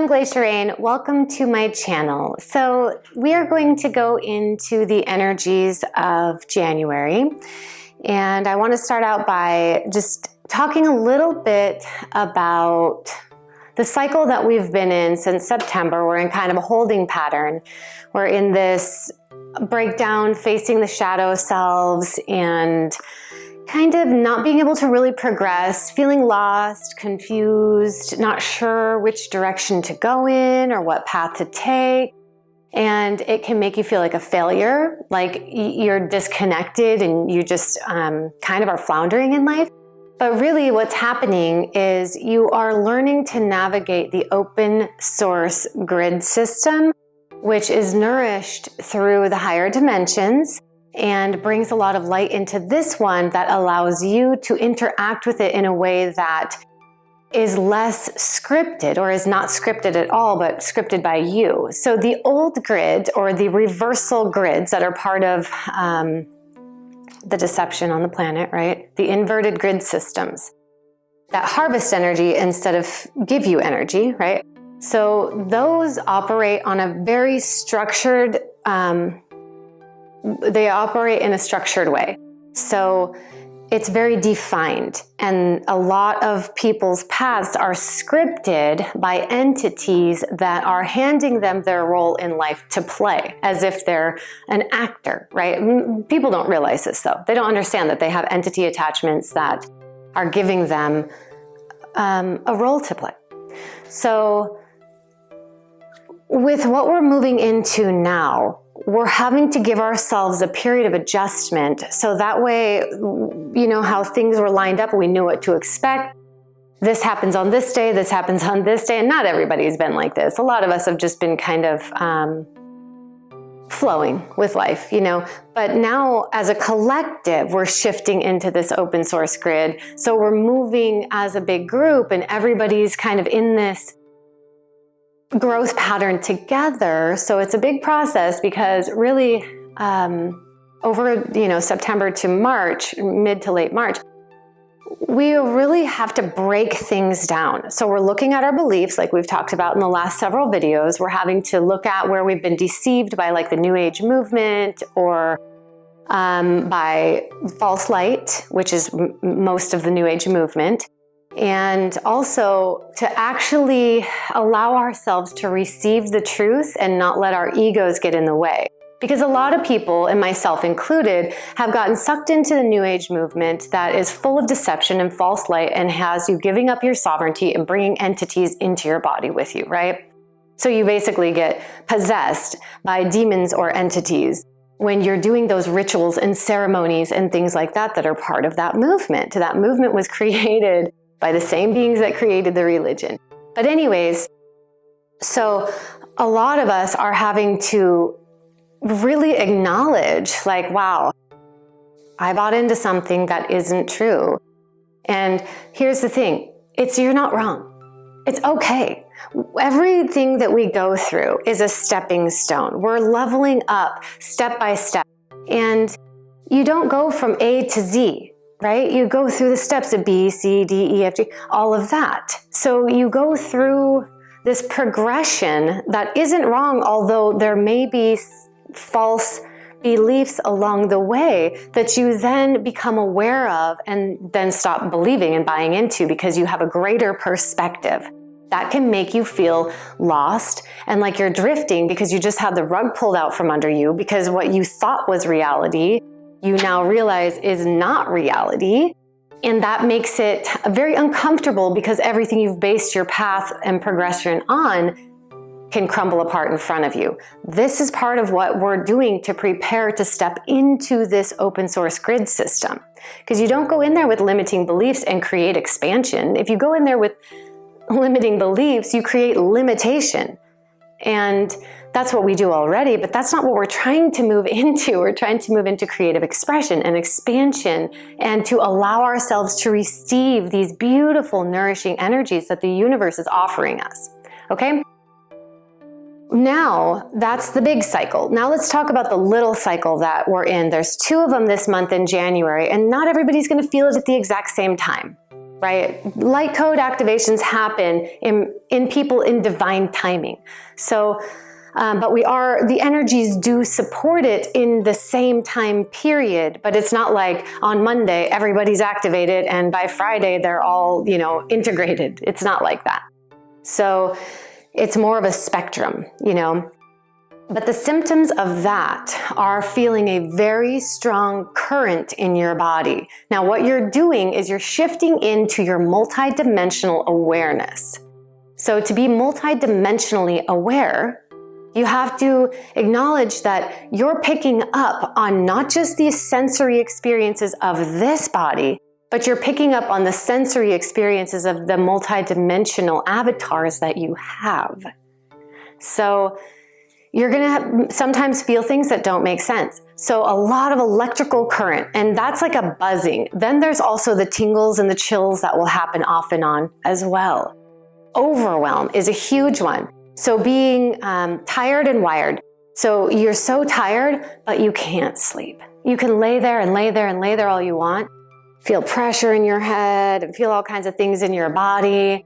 I'm Glacia. Welcome to my channel. So we are going to go into the energies of January. And I want to start out by just talking a little bit about the cycle that we've been in since September. We're in kind of a holding pattern. We're in this breakdown, facing the shadow selves and kind of not being able to really progress, feeling lost, confused, not sure which direction to go in or what path to take. And it can make you feel like a failure, like you're disconnected and you just kind of are floundering in life. But really what's happening is you are learning to navigate the open source grid system, which is nourished through the higher dimensions and brings a lot of light into this one that allows you to interact with it in a way that is less scripted, or is not scripted at all, but scripted by you. So the old grid, or the reversal grids that are part of the deception on the planet, right? The inverted grid systems that harvest energy instead of give you energy, right? So those operate on a very structured, they operate in a structured way. So it's very defined, and a lot of people's paths are scripted by entities that are handing them their role in life to play, as if they're an actor, right? People don't realize this though. They don't understand that they have entity attachments that are giving them a role to play. So with what we're moving into now, we're having to give ourselves a period of adjustment. So that way, you know how things were lined up, we knew what to expect. This happens on this day, this happens on this day, and not everybody's been like this. A lot of us have just been kind of flowing with life, you know. But now as a collective, we're shifting into this open source grid. So we're moving as a big group, and everybody's kind of in this growth pattern together. So it's a big process, because really over September to March, mid to late March, we really have to break things down. So we're looking at our beliefs, like we've talked about in the last several videos. We're having to look at where we've been deceived by like the New Age movement, or by false light, which is most of the New Age movement. And also to actually allow ourselves to receive the truth and not let our egos get in the way. Because a lot of people, and myself included, have gotten sucked into the New Age movement that is full of deception and false light and has you giving up your sovereignty and bringing entities into your body with you, right? So you basically get possessed by demons or entities when you're doing those rituals and ceremonies and things like that that are part of that movement. That movement was created by the same beings that created the religion. But anyways, so a lot of us are having to really acknowledge, like, wow, I bought into something that isn't true. And here's the thing, you're not wrong. It's okay. Everything that we go through is a stepping stone. We're leveling up step by step. And you don't go from A to Z, right? You go through the steps of B, C, D, E, F, G, all of that. So you go through this progression that isn't wrong, although there may be false beliefs along the way that you then become aware of and then stop believing and buying into, because you have a greater perspective. That can make you feel lost and like you're drifting because you just had the rug pulled out from under you, because what you thought was reality, you now realize is not reality. And that makes it very uncomfortable, because everything you've based your path and progression on can crumble apart in front of you. This is part of what we're doing to prepare to step into this open source grid system. Because you don't go in there with limiting beliefs and create expansion. If you go in there with limiting beliefs, you create limitation. And that's what we do already, but that's not what we're trying to move into. We're trying to move into creative expression and expansion, and to allow ourselves to receive these beautiful, nourishing energies that the universe is offering us, okay? Now, that's the big cycle. Now let's talk about the little cycle that we're in. There's 2 of them this month in January, and not everybody's gonna feel it at the exact same time. right? Light code activations happen in people in divine timing. So, but the energies do support it in the same time period, but it's not like on Monday, everybody's activated and by Friday, they're all, integrated. It's not like that. So it's more of a spectrum, But the symptoms of that are feeling a very strong current in your body. Now, what you're doing is you're shifting into your multidimensional awareness. So to be multidimensionally aware, you have to acknowledge that you're picking up on not just the sensory experiences of this body, but you're picking up on the sensory experiences of the multidimensional avatars that you have. So you're going to sometimes feel things that don't make sense. So a lot of electrical current, and that's like a buzzing. Then there's also the tingles and the chills that will happen off and on as well. Overwhelm is a huge one. So being tired and wired. So you're so tired, but you can't sleep. You can lay there and lay there and lay there all you want. Feel pressure in your head and feel all kinds of things in your body.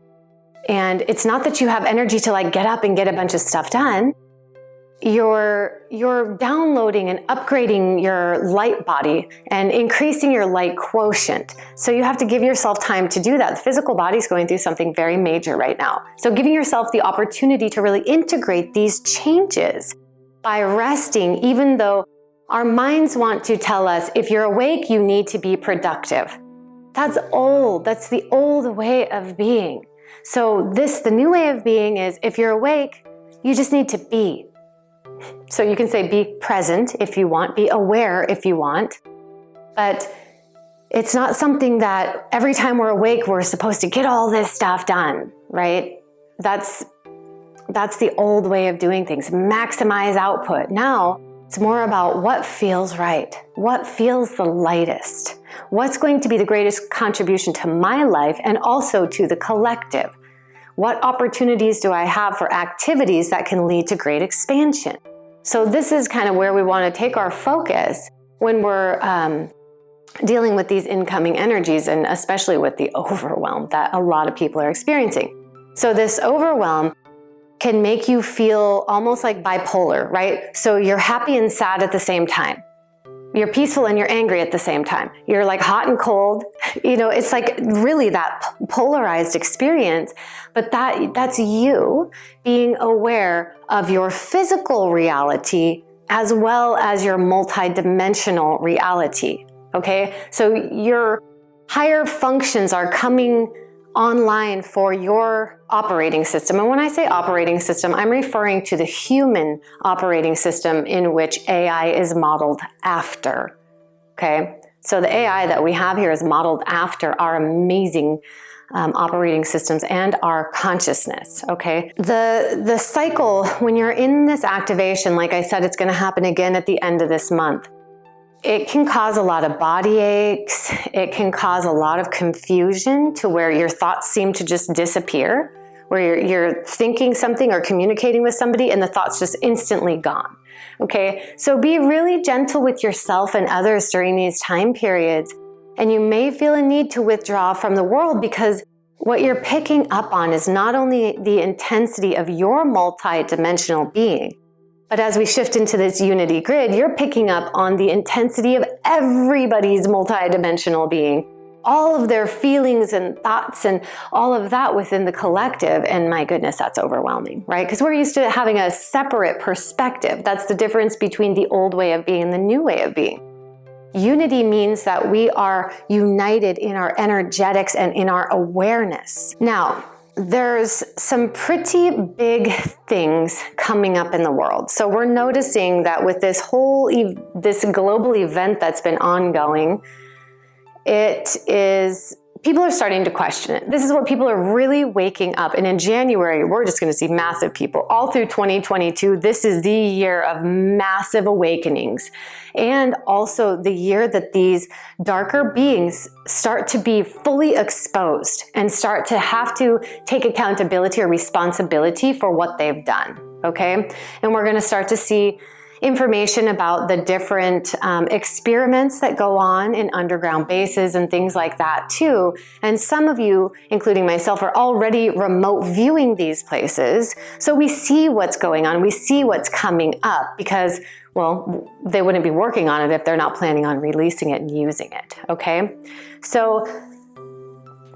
And it's not that you have energy to get up and get a bunch of stuff done. You're downloading and upgrading your light body and increasing your light quotient. So you have to give yourself time to do that. The physical body's going through something very major right now. So giving yourself the opportunity to really integrate these changes by resting, even though our minds want to tell us, if you're awake, you need to be productive. That's old. That's the old way of being. So the new way of being is, if you're awake, you just need to be. So you can say be present if you want, be aware if you want, but it's not something that every time we're awake, we're supposed to get all this stuff done, right? That's the old way of doing things. Maximize output. Now it's more about what feels right, what feels the lightest, what's going to be the greatest contribution to my life and also to the collective. What opportunities do I have for activities that can lead to great expansion? So this is kind of where we want to take our focus when we're dealing with these incoming energies, and especially with the overwhelm that a lot of people are experiencing. So this overwhelm can make you feel almost like bipolar, right? So you're happy and sad at the same time. You're peaceful and you're angry at the same time. You're like hot and cold. It's like really that polarized experience, but that's you being aware of your physical reality as well as your multidimensional reality, okay? So your higher functions are coming online for your operating system. And when I say operating system, I'm referring to the human operating system in which AI is modeled after, okay? So the AI that we have here is modeled after our amazing operating systems and our consciousness, okay? The cycle, when you're in this activation, like I said, it's going to happen again at the end of this month. It can cause a lot of body aches. It can cause a lot of confusion to where your thoughts seem to just disappear, where you're thinking something or communicating with somebody and the thought's just instantly gone. Okay, so be really gentle with yourself and others during these time periods. And you may feel a need to withdraw from the world because what you're picking up on is not only the intensity of your multidimensional being, but as we shift into this unity grid, you're picking up on the intensity of everybody's multidimensional being, all of their feelings and thoughts and all of that within the collective. And my goodness, that's overwhelming, right? Because we're used to having a separate perspective. That's the difference between the old way of being and the new way of being. Unity means that we are united in our energetics and in our awareness. Now, there's some pretty big things coming up in the world. So we're noticing that with this this global event that's been ongoing, people are starting to question it. This is what people are really waking up. And in January, we're just going to see massive people. All through 2022, this is the year of massive awakenings. And also the year that these darker beings start to be fully exposed and start to have to take accountability or responsibility for what they've done. Okay? And we're going to start to see information about the different experiments that go on in underground bases and things like that too. And some of you, including myself, are already remote viewing these places. So we see what's going on. We see what's coming up because, well, they wouldn't be working on it if they're not planning on releasing it and using it, okay? So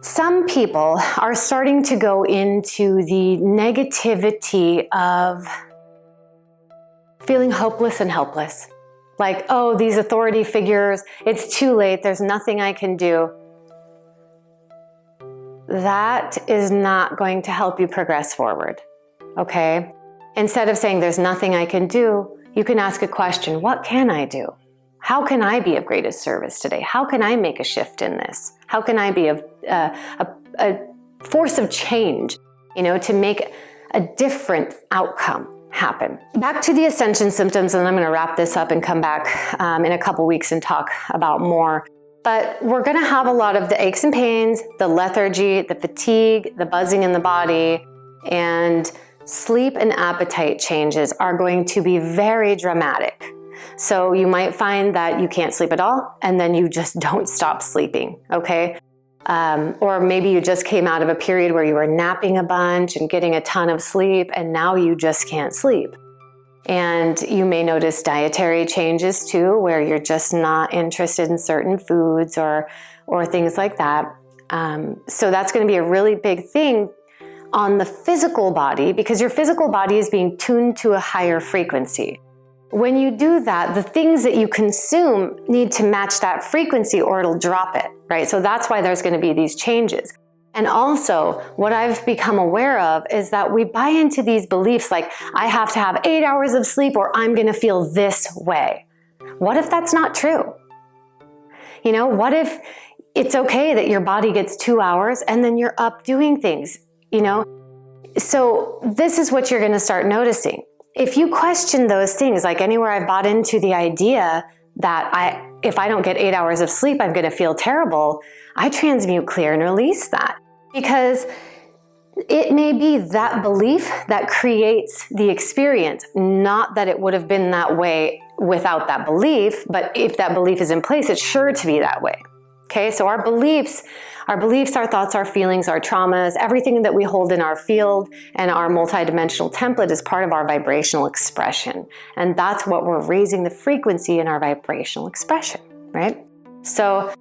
some people are starting to go into the negativity of feeling hopeless and helpless. Like, oh, these authority figures, it's too late, there's nothing I can do. That is not going to help you progress forward, okay? Instead of saying there's nothing I can do, you can ask a question, what can I do? How can I be of greatest service today? How can I make a shift in this? How can I be a force of change, to make a different outcome happen? Back to the Ascension symptoms, and I'm going to wrap this up and come back in a couple weeks and talk about more. But we're going to have a lot of the aches and pains, the lethargy, the fatigue, the buzzing in the body, and sleep and appetite changes are going to be very dramatic. So you might find that you can't sleep at all, and then you just don't stop sleeping, okay? Or maybe you just came out of a period where you were napping a bunch and getting a ton of sleep, and now you just can't sleep. And you may notice dietary changes too, where you're just not interested in certain foods or things like that. So that's going to be a really big thing on the physical body, because your physical body is being tuned to a higher frequency. When you do that, the things that you consume need to match that frequency or it'll drop it, right? So that's why there's going to be these changes. And also, what I've become aware of is that we buy into these beliefs like, I have to have 8 hours of sleep or I'm going to feel this way. What if that's not true? What if it's okay that your body gets 2 hours and then you're up doing things, So this is what you're going to start noticing. If you question those things, like anywhere I've bought into the idea that if I don't get 8 hours of sleep, I'm going to feel terrible, I transmute, clear, and release that. Because it may be that belief that creates the experience, not that it would have been that way without that belief, but if that belief is in place, it's sure to be that way. Okay, so our beliefs, our thoughts, our feelings, our traumas, everything that we hold in our field and our multidimensional template is part of our vibrational expression. And that's what we're raising the frequency in our vibrational expression, right? So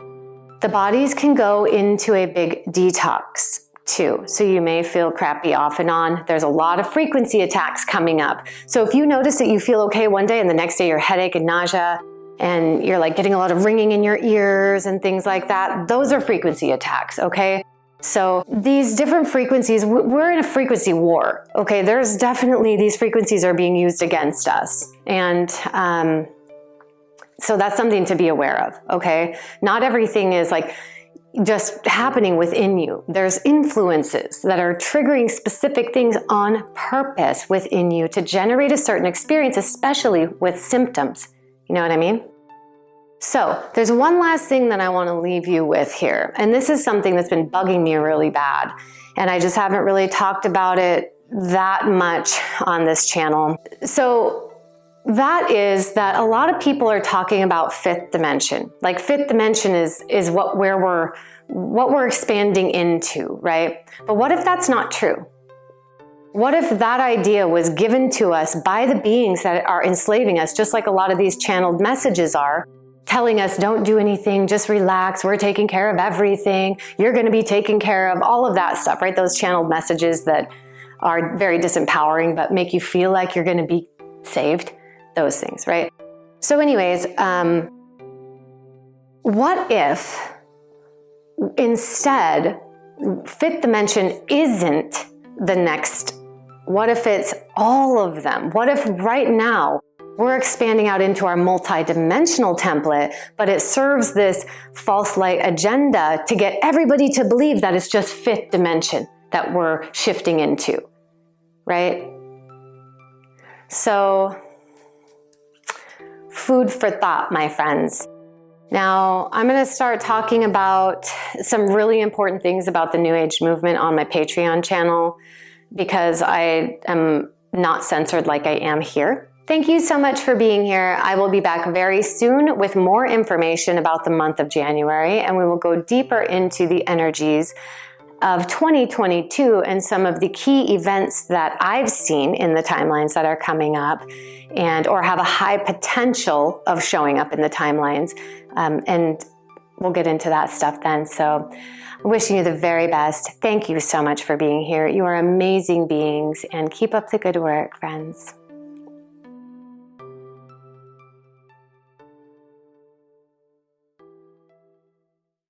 the bodies can go into a big detox too. So you may feel crappy off and on. There's a lot of frequency attacks coming up. So if you notice that you feel okay one day and the next day you're headache and nausea, and you're like getting a lot of ringing in your ears and things like that, those are frequency attacks, okay? So these different frequencies, we're in a frequency war, okay? There's definitely, these frequencies are being used against us. And so that's something to be aware of, okay? Not everything is like just happening within you. There's influences that are triggering specific things on purpose within you to generate a certain experience, especially with symptoms. You know what I mean? So there's one last thing that I want to leave you with here. And this is something that's been bugging me really bad. And I just haven't really talked about it that much on this channel. So that is that a lot of people are talking about fifth dimension. Like fifth dimension is what we're expanding into, right? But what if that's not true? What if that idea was given to us by the beings that are enslaving us, just like a lot of these channeled messages are, telling us don't do anything, just relax, we're taking care of everything, you're going to be taken care of, all of that stuff, right? Those channeled messages that are very disempowering but make you feel like you're going to be saved, those things, right? So anyways, what if instead fifth dimension isn't the next? What if it's all of them? What if right now we're expanding out into our multidimensional template, but it serves this false light agenda to get everybody to believe that it's just fifth dimension that we're shifting into, right? So, food for thought, my friends. Now, I'm going to start talking about some really important things about the New Age movement on my Patreon channel, because I am not censored like I am here. Thank you so much for being here. I will be back very soon with more information about the month of January, and we will go deeper into the energies of 2022 and some of the key events that I've seen in the timelines that are coming up and or have a high potential of showing up in the timelines. And we'll get into that stuff then. So I'm wishing you the very best. Thank you so much for being here. You are amazing beings, and keep up the good work, friends.